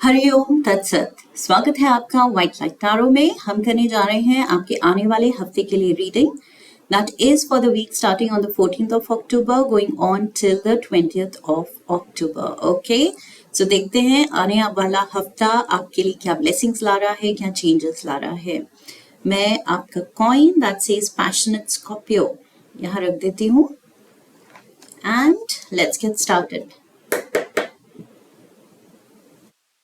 हरिओम तत्सत। स्वागत है आपका व्हाइट लाइट टैरो में। हम करने जा रहे हैं आपके आने वाले हफ्ते के लिए reading that is for the week starting on the 14th of October going on till the 20th of October। Okay, so देखते हैं आने वाला हफ्ता आपके लिए क्या ब्लेसिंग्स ला रहा है, क्या चेंजेस ला रहा है। मैं आपका coin that says passionate Scorpio यहाँ रख देती हूँ and let's get started.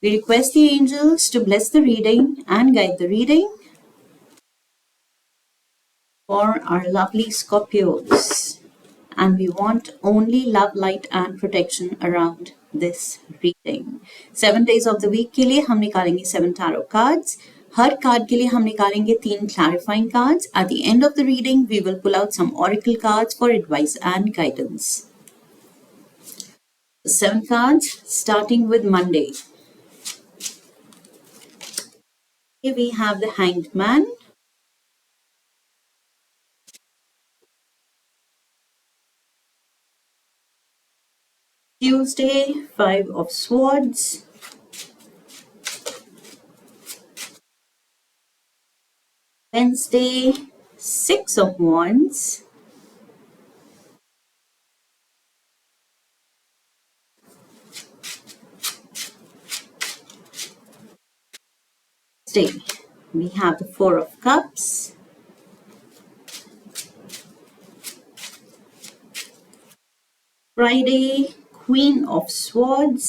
We request the angels to bless the reading and guide the reading for our lovely Scorpios. And we want only love, light and protection around this reading. 7 days of the week के लिए हम निकालेंगे 7 tarot cards. हर card के लिए हम निकालेंगे 3 clarifying cards. At the end of the reading, we will pull out some oracle cards for advice and guidance. 7 cards starting with Monday. Here we have the Hanged Man, Tuesday 5 of Swords, Wednesday 6 of Wands, Thursday we have the 4 of Cups, Friday Queen of Swords,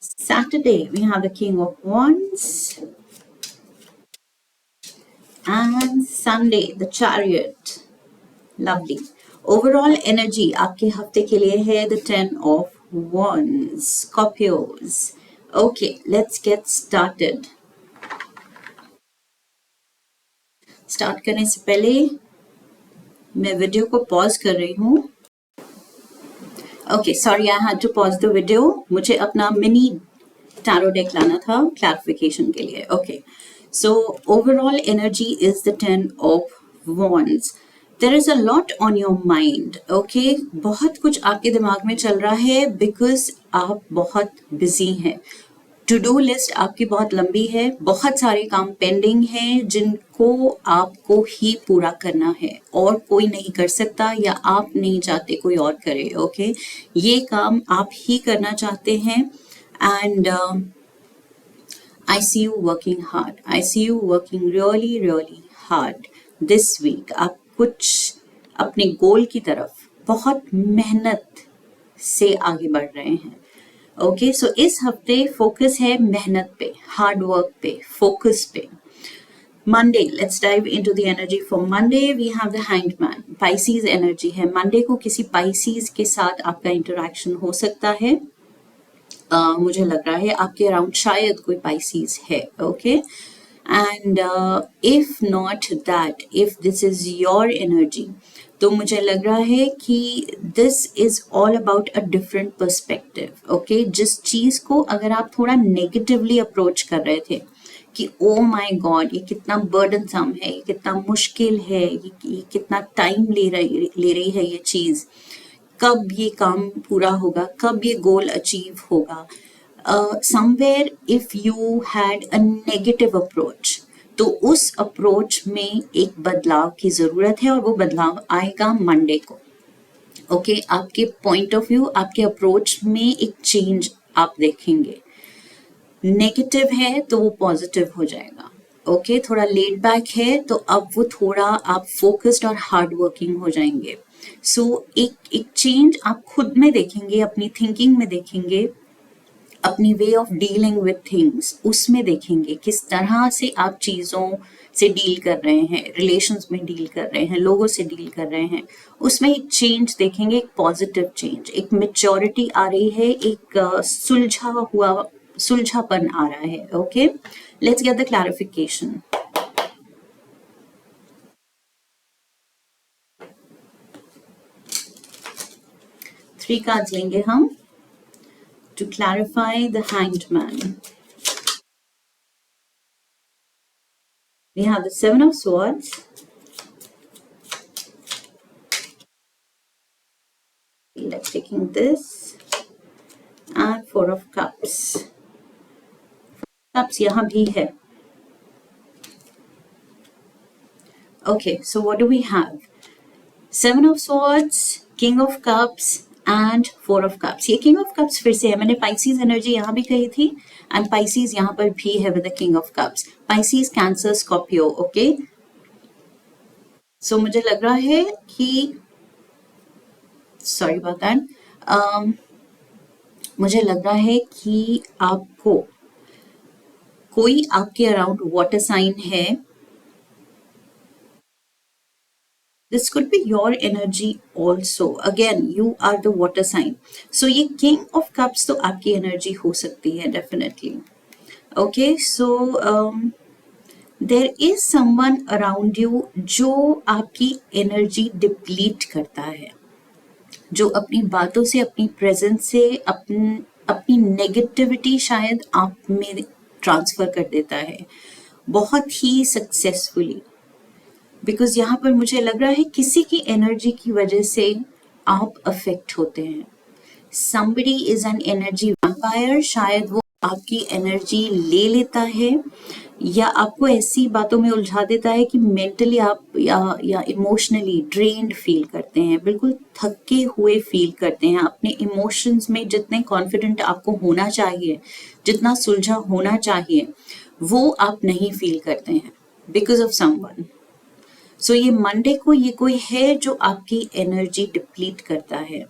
Saturday we have the King of Wands, and Sunday the Chariot. Lovely. Overall energy आपके हफ्ते के लिए है the 10 of Wands, Scorpios. Okay, let's get started. Start करने से पहले मैं video को पॉज कर रही हूँ। Okay, sorry I had to pause the video. मुझे अपना मिनी टैरो डेक लाना था क्लैरिफिकेशन के लिए। Okay, so overall energy is the 10 of wands. There is a lot on your mind. Okay, बहुत कुछ आपके दिमाग में चल रहा है बिकॉज आप बहुत बिजी हैं। टू डू लिस्ट आपकी बहुत लंबी है, बहुत सारे काम पेंडिंग हैं जिनको आपको ही पूरा करना है और कोई नहीं कर सकता या आप नहीं चाहते कोई और करे। ओके, ये काम आप ही करना चाहते हैं and I see you working hard, I see you working really really hard this week. आप कुछ अपने गोल की तरफ बहुत मेहनत से आगे बढ़ रहे हैं। ओके, सो इस हफ्ते फोकस है मेहनत पे, हार्ड वर्क पे, फोकस पे। Monday, let's dive into the energy for Monday. We have the hanged man, Pisces energy है। मंडे को किसी पाइसीज के साथ आपका इंटरेक्शन हो सकता है। मुझे लग रहा है आपके अराउंड शायद कोई पाइसीज है। Okay, and if not that, if this is your energy, तो मुझे लग रहा है कि this is all about a different perspective. Okay, जिस चीज को अगर आप थोड़ा नेगेटिवली अप्रोच कर रहे थे कि ओ माय गॉड ये कितना बर्डनसम है, ये कितना मुश्किल है, ये कितना टाइम ले रही है ये चीज, कब ये काम पूरा होगा, कब ये गोल अचीव होगा। Somewhere if you had a negative approach, तो उस अप्रोच में एक बदलाव की जरूरत है और वो बदलाव आएगा मंडे को। ओके, आपके पॉइंट ऑफ व्यू, आपके अप्रोच में एक चेंज आप देखेंगे। नेगेटिव है तो वो पॉजिटिव हो जाएगा। ओके, थोड़ा लेड बैक है तो अब वो थोड़ा आप फोकस्ड और हार्ड वर्किंग हो जाएंगे। सो एक चेंज आप खुद में देखेंगे, अपनी थिंकिंग में देखेंगे, अपनी way of dealing with things उसमें देखेंगे, किस तरह से आप चीज़ों से डील कर रहे हैं, रिलेशंस में डील कर रहे हैं, लोगों से डील कर रहे हैं, उसमें एक चेंज देखेंगे, एक पॉजिटिव चेंज, एक मैच्योरिटी आ रही है, एक सुलझापन आ रहा है। Okay, let's get the clarification. Three cards लेंगे हम to clarify the Hanged Man. We have the 7 of Swords, let's taking this and Four of Cups. Cups यहाँ भी है. Okay, so what do we have? Seven of Swords, King of Cups and Four of Cups. ये King of Cups फिर से है. मैंने Pisces energy यहाँ भी कही थी and Pisces यहाँ पर भी है with the King of Cups. Pisces, Cancer, Scorpio. Okay. So मुझे लग रहा है कि sorry about that. मुझे लग रहा है कि आपको कोई आपके अराउंड वाटर साइन है. This could be your energy also. Again, you are the water sign. So ये King of Cups तो आपकी एनर्जी हो सकती है definitely. Okay, so there is someone around you जो आपकी एनर्जी डिप्लीट करता है, जो अपनी बातों से, अपनी प्रेजेंस से, अपनी नेगेटिविटी शायद आप में ट्रांसफर कर देता है बहुत ही सक्सेसफुली. बिकॉज यहाँ पर मुझे लग रहा है किसी की एनर्जी की वजह से आप अफेक्ट होते हैं. somebody is an energy vampire. शायद वो आपकी एनर्जी ले लेता है या आपको ऐसी बातों में उलझा देता है कि मेंटली आप या इमोशनली ड्रेन्ड फील करते हैं, बिल्कुल थके हुए फील करते हैं. अपने इमोशंस में जितने कॉन्फिडेंट आपको होना चाहिए, जितना सुलझा होना चाहिए, वो आप नहीं फील करते हैं बिकॉज ऑफ समवन. सो ये मंडे को ये कोई है जो आपकी एनर्जी डिप्लीट करता है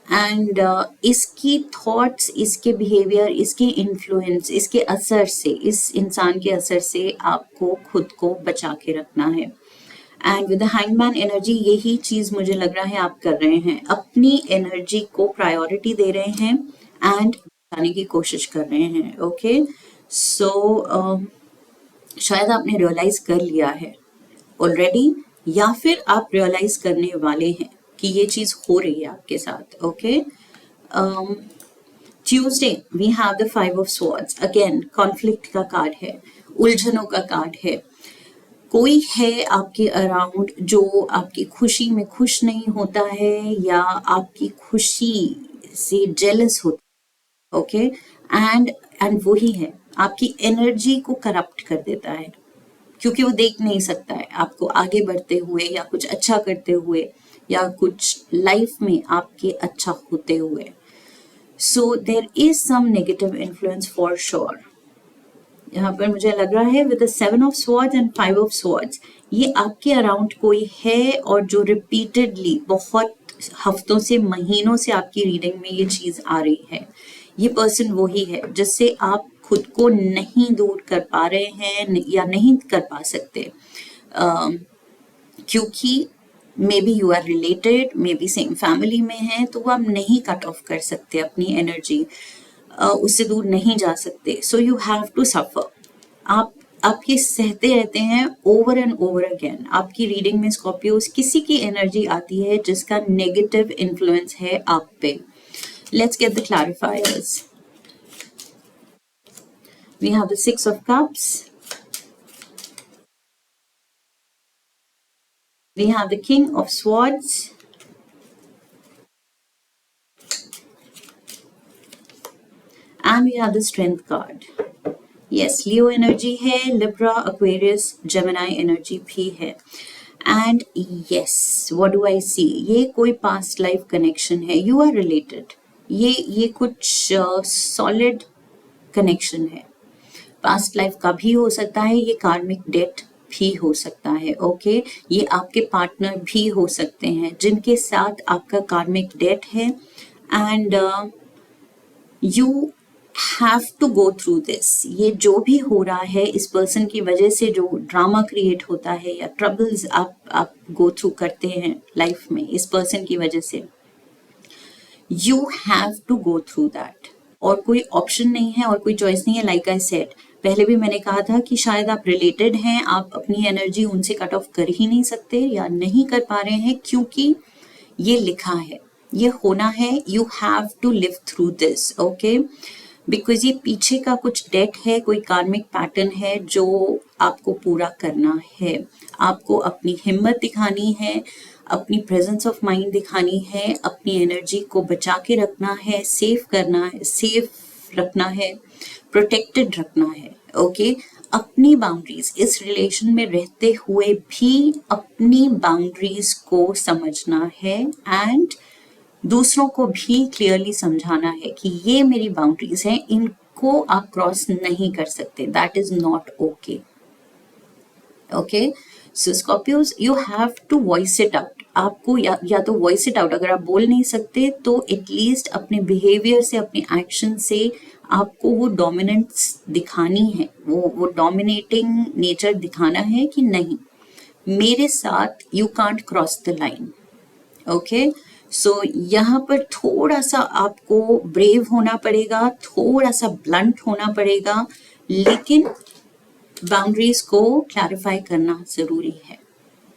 एंड इसकी थॉट्स, इसके बिहेवियर, इसके इन्फ्लुएंस, इसके असर से, इस इंसान के असर से आपको खुद को बचा के रखना है. And with the hangman energy यही चीज मुझे लग रहा है आप कर रहे हैं. अपनी एनर्जी को प्रायोरिटी दे रहे हैं एंड बचाने की कोशिश कर रहे हैं. ओके, सो शायद आपने रियलाइज कर लिया है ऑलरेडी या फिर आप रियलाइज करने वाले हैं कि ये चीज हो रही है आपके साथ. Okay, Tuesday we have the 5 of swords. Again conflict का कार्ड है, उलझनों का कार्ड है. कोई है आपके अराउंड जो आपकी खुशी में खुश नहीं होता है या आपकी खुशी से जेलस होता है. ओके, एंड वही है आपकी एनर्जी को करप्ट कर देता है क्योंकि वो देख नहीं सकता है आपको आगे बढ़ते हुए या कुछ अच्छा करते हुए या कुछ लाइफ में आपके अच्छा होते हुए. So there is some negative influence for sure. यहाँ पर मुझे लग रहा है with the 7 of swords and 5 of swords ये आपके अराउंड कोई है और जो रिपीटेडली बहुत हफ्तों से, महीनों से आपकी रीडिंग में ये चीज आ रही है. ये पर्सन वही है जिससे आप खुद को नहीं दूर कर पा रहे हैं या नहीं कर पा सकते क्योंकि maybe you are related, maybe same family में है, तो वो आप नहीं कट ऑफ कर सकते अपनी एनर्जी, उससे दूर नहीं जा सकते. So you have to suffer. आप ये सहते रहते हैं ओवर एंड ओवर अगेन. आपकी रीडिंग में स्कॉर्पियोस किसी की एनर्जी आती है जिसका नेगेटिव इन्फ्लुएंस है आप पे. Let's get the clarifiers. We have the 6 of Cups. We have the King of Swords. And we have the Strength card. Yes, Leo energy है, Libra, Aquarius, Gemini energy भी है. And yes, what do I see? ये कोई past life connection है. You are related. ये कुछ solid connection है. Past life का भी हो सकता है, ये कार्मिक डेट भी हो सकता है. ओके, ये आपके पार्टनर भी हो सकते हैं जिनके साथ आपका कार्मिक डेट है and you have to go through this. ये जो भी हो रहा है इस पर्सन की वजह से, जो ड्रामा क्रिएट होता है या ट्रबल्स आप गो थ्रू करते हैं लाइफ में इस पर्सन की वजह से, you have to go through that. और कोई ऑप्शन नहीं है और कोई चॉइस नहीं है. लाइक आई सेड, पहले भी मैंने कहा था कि शायद आप रिलेटेड हैं, आप अपनी एनर्जी उनसे कट ऑफ कर ही नहीं सकते या नहीं कर पा रहे हैं क्योंकि ये लिखा है, ये होना है. You have to live through this. Okay, because ये पीछे का कुछ डेट है, कोई कार्मिक पैटर्न है जो आपको पूरा करना है. आपको अपनी हिम्मत दिखानी है, अपनी प्रेजेंस ऑफ माइंड दिखानी है, अपनी एनर्जी को बचा के रखना है, सेफ करना है, सेफ रखना है, प्रोटेक्टेड रखना है। ओके, अपनी बाउंड्रीज, इस रिलेशन में रहते हुए भी अपनी बाउंड्रीज को समझना है एंड दूसरों को भी क्लियरली समझाना है कि ये मेरी बाउंड्रीज हैं, इनको आप क्रॉस नहीं कर सकते, that is not okay. Okay, so Scorpios, you have to voice it out. आपको या तो वॉइस इट आउट, अगर आप बोल नहीं सकते तो एटलीस्ट अपने बिहेवियर से, अपने एक्शन से आपको वो डोमिनेंस दिखानी है, वो डोमिनेटिंग नेचर दिखाना है कि नहीं, मेरे साथ you can't cross the line. Okay, so यहाँ पर थोड़ा सा आपको ब्रेव होना पड़ेगा, थोड़ा सा ब्लंट होना पड़ेगा, लेकिन बाउंड्रीज को क्लैरिफाई करना जरूरी है।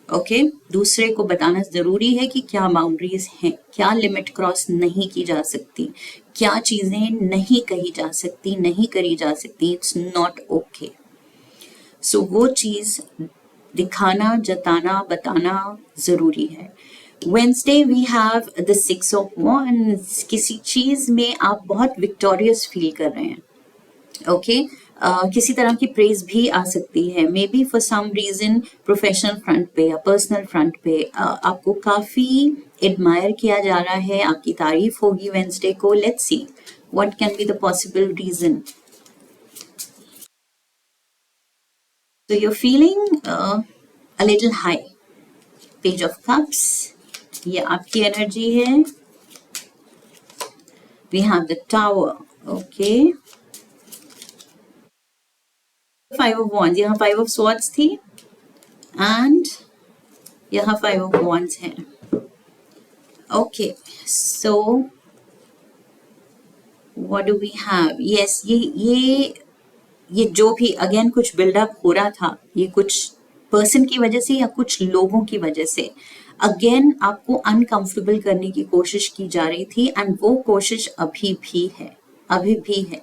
ओके, दूसरे को बताना जरूरी है कि क्या बाउंड्रीज हैं, क्या लिमिट क्रॉस नहीं की जा सकती, क्या चीजें नहीं कही जा सकती, नहीं करी जा सकती, इट्स नॉट ओके। सो वो चीज दिखाना, जताना, बताना जरूरी है। Wednesday we have the 6 of wands। किसी चीज में आप बहुत विक्टोरियस फील कर रहे हैं। ओके, किसी तरह की प्रेज भी आ सकती है, maybe for some reason professional front पे या पर्सनल फ्रंट पे आपको काफी एडमायर किया जा रहा है, आपकी तारीफ होगी वेंसडे को। Let's see what can be the possible reason. So you're feeling a little high. Page of Cups, ये आपकी एनर्जी है। We have the Tower, okay. 5 of Wands, यहाँ 5 of Swords थी and यहाँ 5 of Wands है। Okay, so what do we have? Yes, ये जो भी अगेन कुछ बिल्डअप हो रहा था, ये कुछ पर्सन की वजह से या कुछ लोगों की वजह से अगेन आपको अनकंफर्टेबल करने की कोशिश की जा रही थी एंड वो कोशिश अभी भी है, अभी भी है।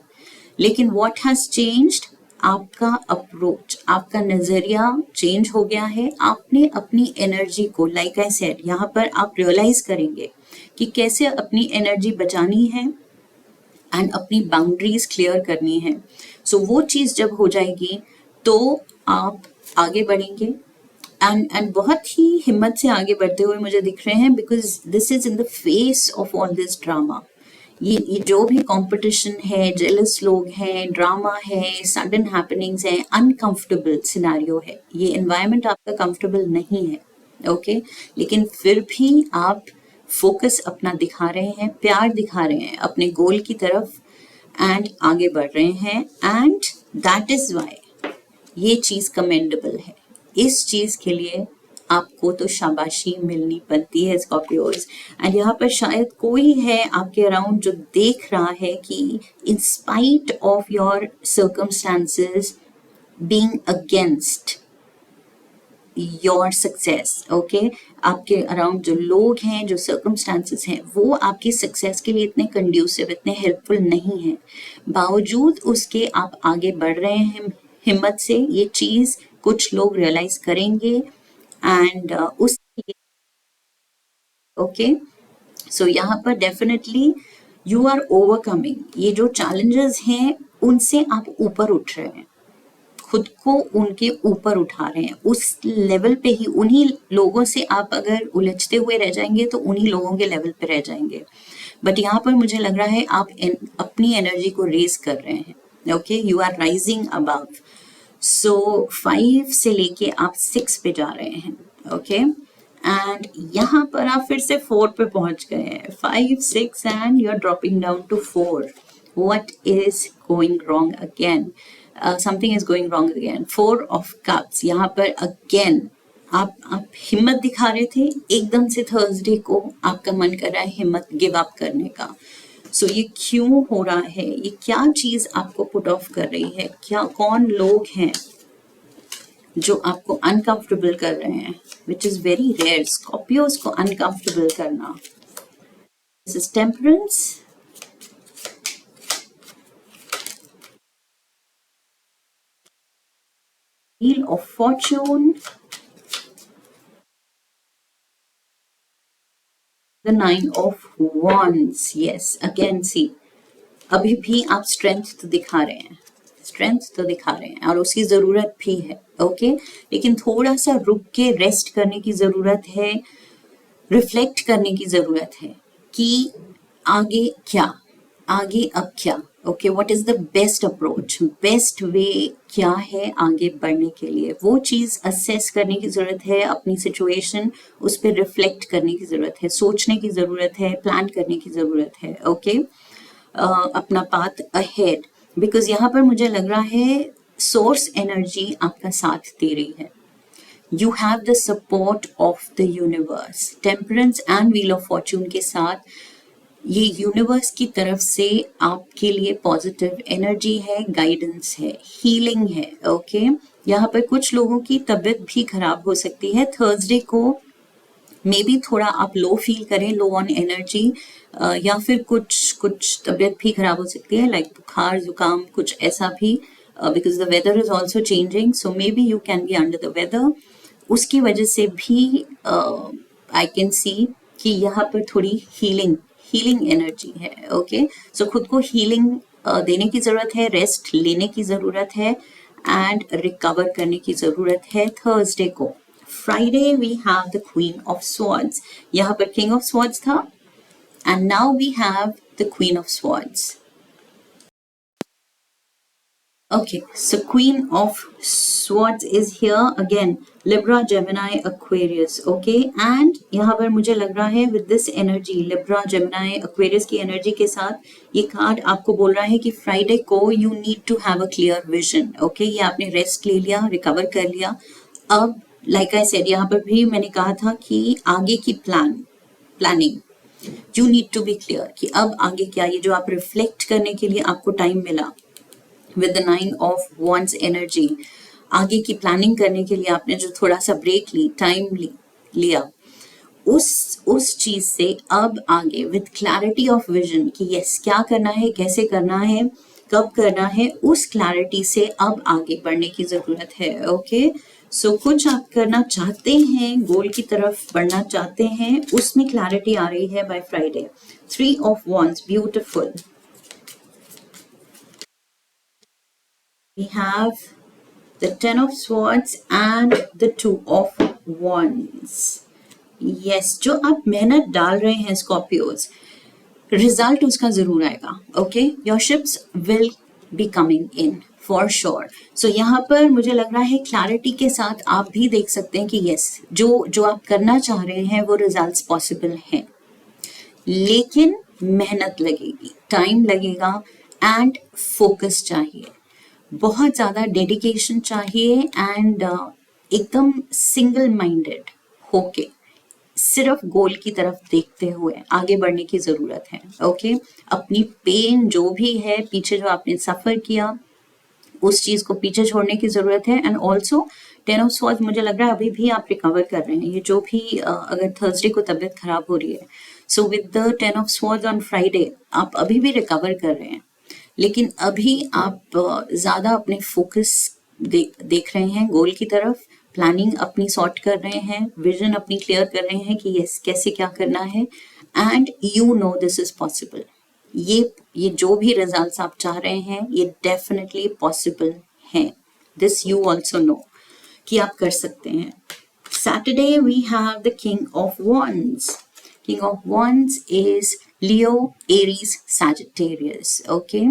लेकिन व्हाट हैज चेंज्ड, आपका अप्रोच, आपका नजरिया चेंज हो गया है। आपने अपनी एनर्जी को, लाइक आई सेड, यहाँ पर आप रियलाइज करेंगे कि कैसे अपनी एनर्जी बचानी है एंड अपनी बाउंड्रीज क्लियर करनी है। सो वो चीज जब हो जाएगी तो आप आगे बढ़ेंगे एंड बहुत ही हिम्मत से आगे बढ़ते हुए मुझे दिख रहे हैं, because this is in the face of all this drama. ये जो भी कंपटीशन है, जेलस लोग हैं, ड्रामा है, सडन हैपनिंग्स है, अनकंफर्टेबल सिनेरियो है, ये एनवायरनमेंट आपका कंफर्टेबल नहीं है। ओके, लेकिन फिर भी आप फोकस अपना दिखा रहे हैं, प्यार दिखा रहे हैं अपने गोल की तरफ एंड आगे बढ़ रहे हैं एंड दैट इज वाई ये चीज कमेंडेबल है। इस चीज के लिए आपको तो शाबाशी मिलनी बनती है स्कॉर्पियोज। एंड यहाँ पर शायद कोई है आपके अराउंड जो देख रहा है कि in spite of your circumstances being against your success, okay, आपके अराउंड जो लोग हैं, जो सर्कमस्टांसेस हैं, वो आपकी सक्सेस के लिए इतने कंड्यूसिव, इतने हेल्पफुल नहीं हैं। बावजूद उसके आप आगे बढ़ रहे हैं हिम्मत से। ये चीज कुछ लोग रियलाइज करेंगे एंड उसके, ओके, सो यहाँ पर डेफिनेटली यू आर ओवरकमिंग। ये जो चैलेंजेस हैं उनसे आप ऊपर उठ रहे हैं, खुद को उनके ऊपर उठा रहे हैं। उस लेवल पे ही, उन्हीं लोगों से आप अगर उलझते हुए रह जाएंगे तो उन्हीं लोगों के लेवल पे रह जाएंगे। बट यहाँ पर मुझे लग रहा है आप अपनी एनर्जी को रेज कर रहे हैं। Okay, you are rising above. So 5 से लेके आप 6 पे जा रहे हैं। ओके, एंड यहाँ पर आप फिर से 4 पे पहुंच गए हैं। 5, 6 and you are dropping down to 4। What is going wrong again? Something is going wrong again. 4 of Cups, यहाँ पर again आप हिम्मत दिखा रहे थे, एकदम से थर्सडे को आपका मन कर रहा है हिम्मत गिव अप करने का। सो ये क्यों हो रहा है? ये क्या चीज आपको पुट ऑफ कर रही है? क्या कौन लोग हैं जो आपको अनकंफर्टेबल कर रहे हैं? Which is very rare, Scorpios को अनकंफर्टेबल करना। This is temperance, Wheel of Fortune, the 9 of wands, yes, again see, अभी भी आप स्ट्रेंथ तो दिखा रहे हैं, स्ट्रेंथ तो दिखा रहे हैं और उसकी ज़रूरत भी है, ओके, लेकिन थोड़ा सा रुक के रेस्ट करने की ज़रूरत है, रिफ्लेक्ट करने की ज़रूरत है कि आगे क्या, आगे अब क्या, okay, what is the best approach, best way क्या है आगे बढ़ने के लिए, वो चीज़ असेस करने की ज़रूरत है, अपनी सिचुएशन उस पर रिफ्लेक्ट करने की ज़रूरत है, सोचने की ज़रूरत है, प्लान करने की ज़रूरत है, ओके, अपना पाथ अहेड, बिकॉज यहाँ पर मुझे लग रहा है सोर्स एनर्जी आपका साथ दे रही है, you have the support of the universe, temperance and wheel of Fortune के साथ ये यूनिवर्स की तरफ से आपके लिए पॉजिटिव एनर्जी है, गाइडेंस है, हीलिंग है, ओके, यहाँ पर कुछ लोगों की तबीयत भी खराब हो सकती है थर्सडे को, मे बी थोड़ा आप लो फील करें, लो ऑन एनर्जी, या फिर कुछ तबीयत भी खराब हो सकती है, लाइक बुखार जुकाम कुछ ऐसा भी, because the weather is also changing, so maybe you can be under the weather, उसकी वजह से भी आई कैन सी कि यहाँ पर थोड़ी हीलिंग एनर्जी है, ओके, सो खुद को हीलिंग देने की ज़रूरत है, रेस्ट लेने की ज़रूरत है एंड रिकवर करने की ज़रूरत है थर्सडे को। Friday we have the queen of swords, यहाँ पर किंग ऑफ स्वॉर्ड्स था and now we have the queen of swords. Okay, so Queen of Swords is here again, Libra, Gemini, Aquarius, okay, and यहाँ पर मुझे लग रहा है with this energy, Libra, Gemini, Aquarius की energy के साथ ये कार्ड आपको बोल रहा है कि फ्राइडे को you need to have a clear vision, okay, ये आपने रेस्ट ले लिया, रिकवर कर लिया, अब like I said यहाँ पर भी मैंने कहा था कि आगे की planning you need to be clear कि अब आगे क्या, ये जो आप रिफ्लेक्ट करने के लिए आपको टाइम मिला with the 9 of wands energy, आगे की प्लानिंग करने के लिए आपने जो थोड़ा सा ब्रेक ली, टाइम लिया, उस चीज से अब आगे with clarity of vision कि यस क्या करना है, कैसे करना है, कब करना है, उस क्लैरिटी से अब आगे बढ़ने की जरूरत है, ओके, सो कुछ आप करना चाहते हैं, गोल की तरफ बढ़ना चाहते हैं, उसमें क्लैरिटी आ रही है by Friday. 3 of wands, beautiful, we have the 10 of swords and the 2 of wands. yes, जो आप मेहनत डाल रहे हैं स्कॉर्पियोज, रिजल्ट उसका जरूर आएगा, okay, your ships will be coming in for sure. So यहाँ पर मुझे लग रहा है क्लैरिटी के साथ आप भी देख सकते हैं कि यस जो आप करना चाह रहे हैं वो रिजल्ट्स पॉसिबल हैं, लेकिन मेहनत लगेगी, टाइम लगेगा एंड फोकस चाहिए, बहुत ज़्यादा डेडिकेशन चाहिए एंड एकदम सिंगल माइंडेड होके सिर्फ गोल की तरफ देखते हुए आगे बढ़ने की ज़रूरत है, ओके, अपनी पेन जो भी है, पीछे जो आपने सफ़र किया, उस चीज़ को पीछे छोड़ने की ज़रूरत है एंड ऑल्सो 10 ऑफ स्वॉर्ड्स मुझे लग रहा है अभी भी आप रिकवर कर रहे हैं, ये जो भी अगर थर्सडे को तबीयत खराब हो रही है, so with the 10 of swords on Friday आप अभी भी रिकवर कर रहे हैं, लेकिन अभी आप ज़्यादा अपने फोकस देख रहे हैं गोल की तरफ, प्लानिंग अपनी सॉर्ट कर रहे हैं, विजन अपनी क्लियर कर रहे हैं कि यस कैसे क्या करना है and you know this is possible, ये जो भी रिजल्ट्स आप चाह रहे हैं ये डेफिनेटली पॉसिबल हैं, दिस यू ऑल्सो नो कि आप कर सकते हैं। Saturday we have the king of wands, king of wands is Leo, Aries, Sagittarius, okay,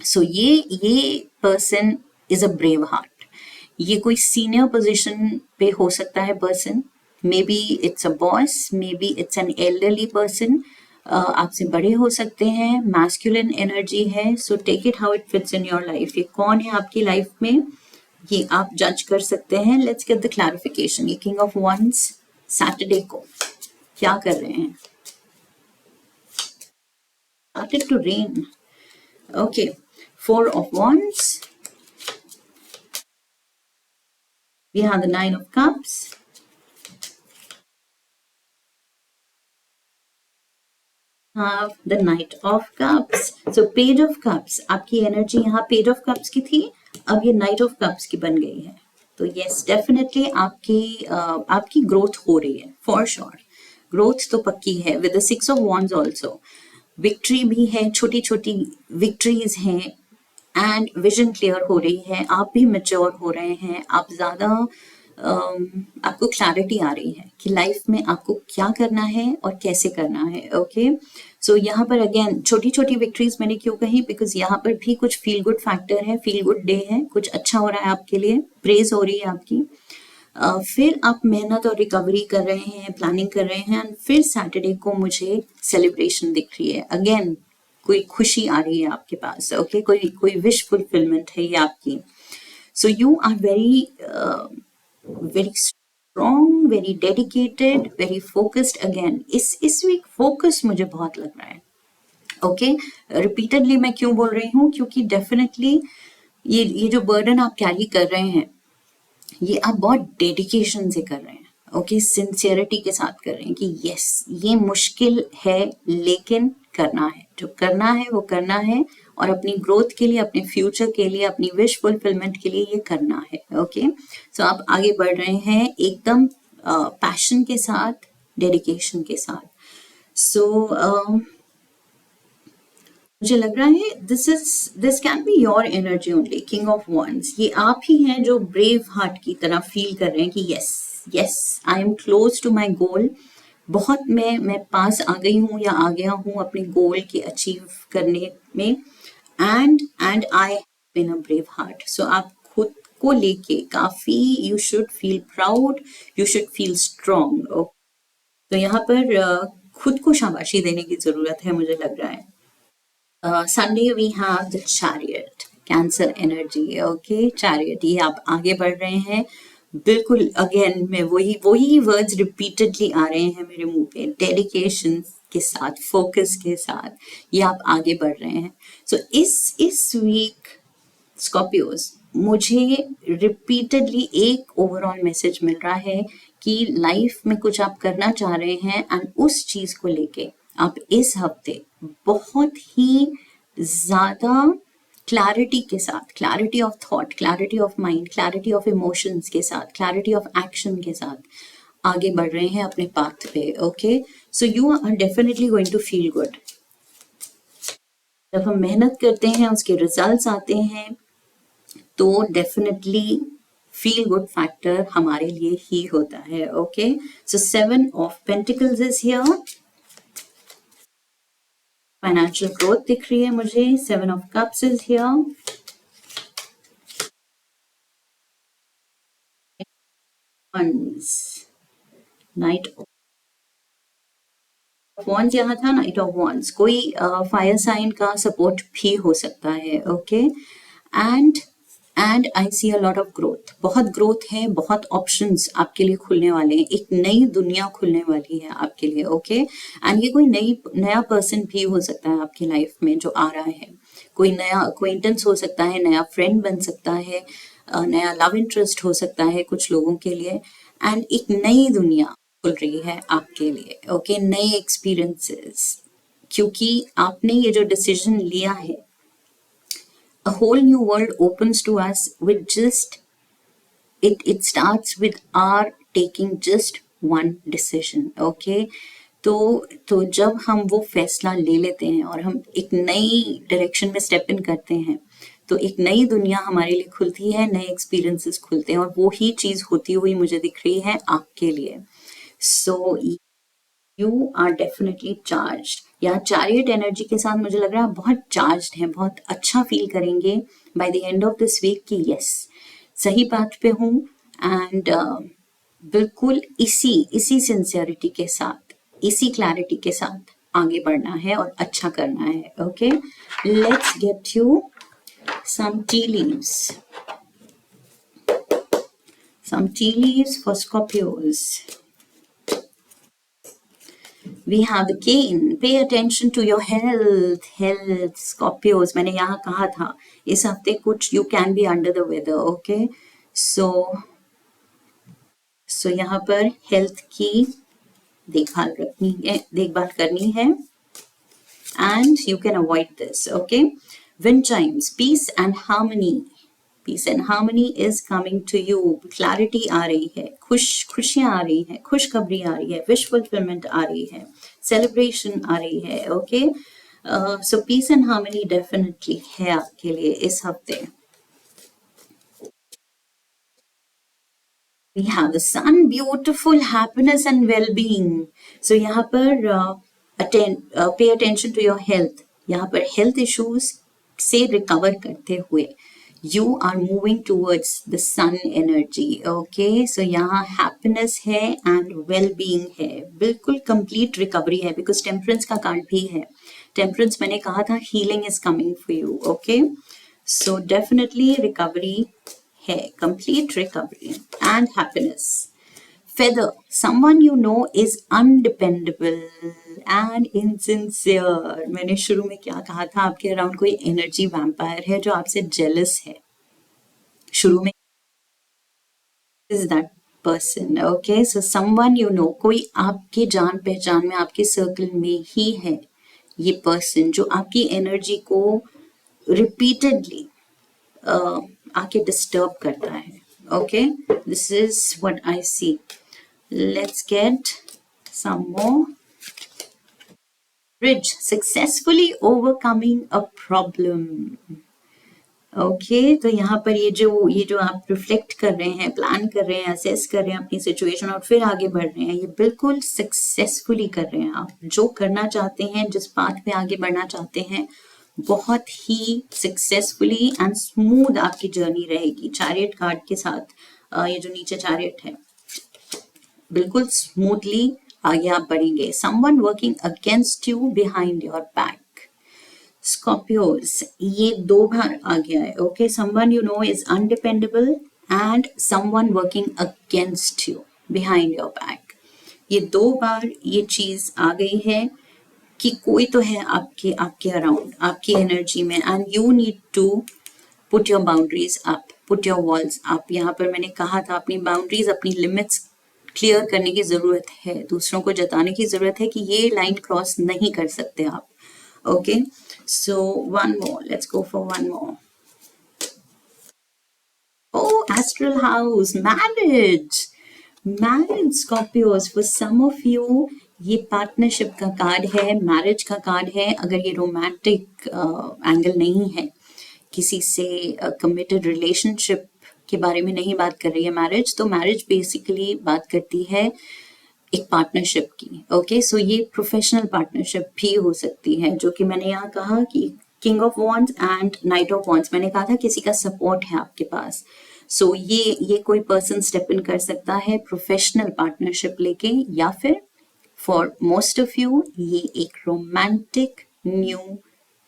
so ये person is a brave heart, ये कोई सीनियर पोजीशन पे हो सकता है person, maybe it's a boss, maybe it's an elderly person, आपसे बड़े हो सकते हैं, मैस्कुलिन एनर्जी है, so take it how it fits in your life, ये कौन है आपकी लाइफ में ये आप जज कर सकते हैं। लेट्स गेट द क्लैरिफिकेशन, ये किंग ऑफ वंस सैटरडे को क्या कर रहे हैं। Started to rain. Okay, 4 of wands. We have the 9 of cups. Have the Knight of Cups. So Page of Cups, आपकी एनर्जी यहाँ Page of Cups की थी, अब ये Knight of Cups की बन गई है, तो yes definitely आपकी ग्रोथ हो रही है for sure, ग्रोथ तो पक्की है with the 6 of wands also, victory भी है, छोटी छोटी विक्ट्रीज हैं, एंड विजन क्लियर हो रही है, आप भी मेच्योर हो रहे हैं, आप ज़्यादा आपको क्लैरिटी आ रही है कि लाइफ में आपको क्या करना है और कैसे करना है। ओके, सो यहाँ पर अगेन छोटी छोटी विक्ट्रीज मैंने क्यों कही, बिकॉज यहाँ पर भी कुछ फील गुड फैक्टर है, फील गुड डे है, कुछ अच्छा हो रहा है आपके लिए, प्रेज हो रही है आपकी। फिर आप मेहनत और रिकवरी कर रहे हैं, प्लानिंग कर रहे हैं, एंड फिर सैटरडे को मुझे सेलिब्रेशन दिख रही है, अगेन कोई खुशी आ रही है आपके पास। ओके, कोई कोई विश फुलफिलमेंट है ये आपकी। So you are very very strong, very dedicated, very focused. Again इस वीक फोकस मुझे बहुत लग रहा है। ओके, रिपीटेडली मैं क्यों बोल रही हूँ, क्योंकि डेफिनेटली ये जो बर्डन आप कैरी कर रहे हैं ये आप बहुत डेडिकेशन से कर रहे हैं। ओके, सिंसियरिटी के साथ कर रहे हैं कि यस ये मुश्किल है लेकिन करना है, जो करना है वो करना है, और अपनी ग्रोथ के लिए, अपने फ्यूचर के लिए, अपनी विश फुलफिलमेंट के लिए ये करना है। ओके, सो आप आगे बढ़ रहे हैं एकदम पैशन के साथ, डेडिकेशन के साथ। सो मुझे लग रहा है this can be your energy only, king of wands, ये आप ही हैं जो ब्रेव हार्ट की तरह फील कर रहे हैं कि yes yes I am close to my goal, बहुत मैं पास आ गई हूँ या आ गया हूँ अपने गोल के अचीव करने में, and I been a brave heart. So आप खुद को लेके काफी, you should feel proud, you should feel strong. तो यहाँ पर खुद को शाबाशी देने की जरूरत है, मुझे लग रहा है। Sunday we have the chariot, cancer energy. Okay, chariot, ये आप आगे बढ़ रहे हैं बिल्कुल। अगेन मैं वही वर्ड्स रिपीटेडली आ रहे हैं मेरे मुंह पे, डेडिकेशन के साथ, फोकस के साथ ये आप आगे बढ़ रहे हैं। सो इस वीक स्कॉर्पियोज मुझे रिपीटेडली एक ओवरऑल मैसेज मिल रहा है कि लाइफ में कुछ आप करना चाह रहे हैं, एंड उस चीज को लेके आप इस हफ्ते बहुत ही ज्यादा क्लैरिटी के साथ, clarity of thought, clarity of mind, clarity of emotions के साथ, क्लैरिटी ऑफ एक्शन के साथ आगे बढ़ रहे हैं अपने पाथ पे। Okay, so you are definitely going to feel good. जब हम मेहनत करते हैं उसके रिजल्ट्स आते हैं तो डेफिनेटली फील गुड फैक्टर हमारे लिए ही होता है। Okay, so 7 of pentacles is here, financial growth दिख रही है मुझे, 7 of cups is here, knight of wands यहाँ था, नाइट ऑफ वॉन्ड्स, कोई फायर साइन का सपोर्ट भी हो सकता है। Okay, and I see a lot of growth, बहुत ग्रोथ है, बहुत ऑप्शंस आपके लिए खुलने वाले हैं, एक नई दुनिया खुलने वाली है आपके लिए। ओके, एंड ये कोई नया पर्सन भी हो सकता है आपकी लाइफ में जो आ रहा है, कोई नया अक्वेंटेंस हो सकता है, नया फ्रेंड बन सकता है, नया लव इंटरेस्ट हो सकता है कुछ लोगों के लिए, एंड एक नई दुनिया खुल रही है आपके लिए। ओके, नए एक्सपीरियंसेस, क्योंकि आपने ये जो डिसीजन लिया है, a whole new world opens to us with just it starts with our taking just one decision. Okay, तो जब हम वो फैसला ले लेते हैं और हम एक नई डायरेक्शन में स्टेप इन करते हैं तो एक नई दुनिया हमारे लिए खुलती है, नए एक्सपीरियंसेस खुलते हैं, और वो ही चीज होती हुई मुझे दिख रही है आपके लिए। So you are definitely charged, या चैरियट एनर्जी के साथ मुझे लग रहा है आप बहुत चार्ज्ड हैं, बहुत अच्छा फील करेंगे by the end of this week कि यस सही बात पे हूँ, एंड बिल्कुल इसी सिंसियरिटी के साथ, इसी क्लैरिटी के साथ आगे बढ़ना है और अच्छा करना है। Okay, let's get you some tea leaves, for Scorpios. We have the cane. Pay attention to your health, Scorpios. मैंने यहाँ कहा था इस हफ्ते कुछ you can be under the weather. Okay, so यहाँ पर हेल्थ की देखभाल करनी है, and you can avoid this. Okay, wind chimes, peace and harmony. Peace and harmony is coming to you, clarity आ रही है, खुशियां आ रही है, खुशखबरी आ रही है, विश फुलफिलमेंट आ रही है, सेलिब्रेशन आ रही है. Okay, so peace and harmony definitely है आपके लिए इस हफ्ते. We have the sun, beautiful happiness and well-being. So यहाँ पर pay attention to your health. यहाँ पर health issues से recover करते हुए you are moving towards the sun energy. Okay, so यहाँ happiness है and well-being है. बिल्कुल complete recovery है because temperance का कार्ड भी है. Temperance मैंने कहा था healing is coming for you. Okay, so definitely recovery है, complete recovery and happiness. Feather, someone you know is undependable and insincere. मैंने शुरू में क्या कहा था, आपके अराउंड कोई एनर्जी वैम्पायर है जो आपसे जेलस है. शुरू में is that person. Okay, so someone you know, कोई आपके जान पहचान में आपके सर्कल में ही है ये पर्सन जो आपकी एनर्जी को रिपीटेडली आके डिस्टर्ब करता है. Okay, this is what I see. Let's get some more. Bridge, successfully overcoming a problem. Okay, तो यहाँ पर ये जो आप रिफ्लेक्ट कर रहे हैं, प्लान कर रहे हैं, असेस कर रहे हैं अपनी सिचुएशन और फिर आगे बढ़ रहे हैं, ये बिल्कुल सक्सेसफुली कर रहे हैं. आप जो करना चाहते हैं, जिस पाथ पे आगे बढ़ना चाहते हैं, बहुत ही सक्सेसफुली एंड स्मूथ आपकी जर्नी रहेगी. चैरियट कार्ड के साथ ये जो नीचे चैरियट है, बिल्कुल स्मूथली आगे आप बढ़ेंगे. Someone working against you behind your back. Scorpios, ये 2 बार आ गया है. Okay, someone you know is undependable and someone working against you behind your back. ये 2 बार ये चीज आ गई है कि कोई तो है आपके अराउंड, आपकी एनर्जी में, and you need to put your boundaries up, put your walls up. यहाँ पर मैंने कहा था अपनी बाउंड्रीज, अपनी लिमिट्स क्लियर करने की जरूरत है, दूसरों को जताने की जरूरत है कि ये लाइन क्रॉस नहीं कर सकते आप. Okay, so one more, let's go for one more. Oh, astral house, marriage. Marriage, Scorpios, for some of you ये पार्टनरशिप का कार्ड है, मैरिज का कार्ड है. अगर ये रोमांटिक एंगल नहीं है, किसी से कमिटेड रिलेशनशिप के बारे में नहीं बात कर रही है मैरिज, तो मैरिज बेसिकली बात करती है एक पार्टनरशिप की. ओके, सो ये प्रोफेशनल पार्टनरशिप भी हो सकती है, जो कि मैंने यहाँ कहा कि king of wands and night of wands, मैंने कहा था किसी का सपोर्ट है आपके पास. सो ये कोई पर्सन स्टेप इन कर सकता है प्रोफेशनल पार्टनरशिप लेके, या फिर फॉर मोस्ट ऑफ यू ये एक रोमांटिक न्यू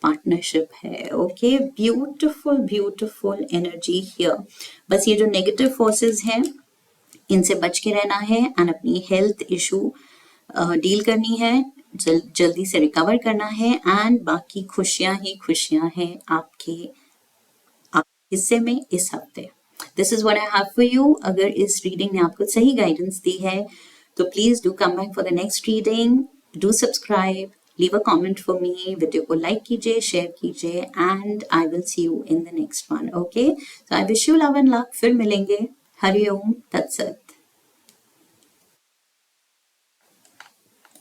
पार्टनरशिप है. Okay, beautiful beautiful energy here. बस ये जो नेगेटिव फोर्सेस हैं इनसे बच के रहना है एंड अपनी हेल्थ इशू डील करनी है, जल्दी से रिकवर करना है, एंड बाकी खुशियां ही खुशियां हैं आपके हिस्से में इस हफ्ते. This is what I have for you. अगर इस रीडिंग ने आपको सही गाइडेंस दी है तो please do come back for the next reading. Do subscribe, leave a comment for me, video को लाइक कीजिए, शेयर कीजिए, and I will see you in the next one. Okay, so I wish you love and luck. फिर मिलेंगे. हरि ओम तत्सत.